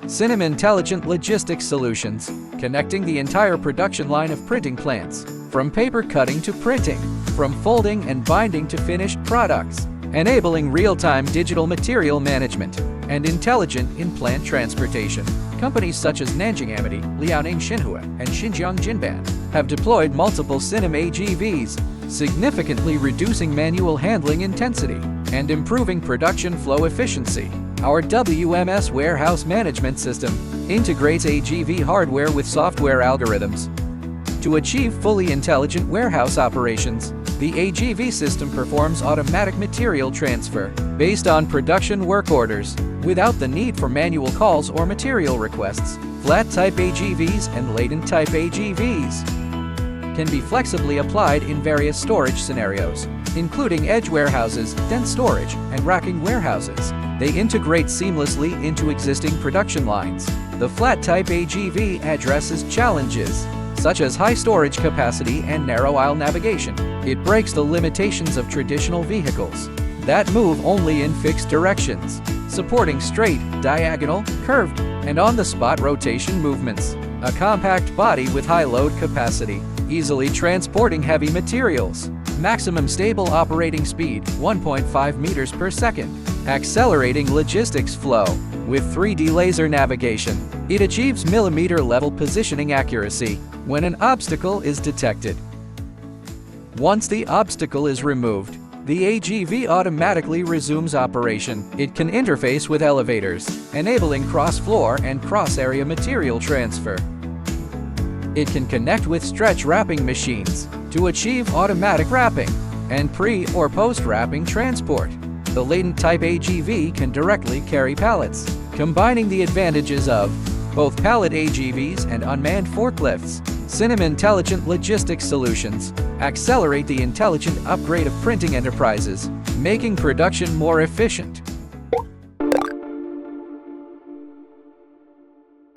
SINOMV Intelligent Logistics Solutions, connecting the entire production line of printing plants, from paper cutting to printing, from folding and binding to finished products, enabling real-time digital material management and intelligent in-plant transportation. Companies such as Nanjing Amity, Liaoning Xinhua, and Xinjiang Jinban have deployed multiple SINOMV AGVs, significantly reducing manual handling intensity and improving production flow efficiency. Our WMS warehouse management system integrates AGV hardware with software algorithms. To achieve fully intelligent warehouse operations, the AGV system performs automatic material transfer based on production work orders, without the need for manual calls or material requests. Flat-type AGVs and latent-type AGVs can be flexibly applied in various storage scenarios, including edge warehouses, dense storage, and racking warehouses. They integrate seamlessly into existing production lines. The flat-type AGV addresses challenges such as high storage capacity and narrow aisle navigation. It breaks the limitations of traditional vehicles that move only in fixed directions, supporting straight, diagonal, curved, and on-the-spot rotation movements. A compact body with high load capacity, easily transporting heavy materials. Maximum stable operating speed, 1.5 meters per second. Accelerating logistics flow. With 3D laser navigation, it achieves millimeter-level positioning accuracy when an obstacle is detected. Once the obstacle is removed, the AGV automatically resumes operation. It can interface with elevators, enabling cross-floor and cross-area material transfer. It can connect with stretch wrapping machines to achieve automatic wrapping and pre- or post-wrapping transport. The latent-type AGV can directly carry pallets, combining the advantages of both pallet AGVs and unmanned forklifts. SINOMV Intelligent Logistics Solutions accelerate the intelligent upgrade of printing enterprises, making production more efficient,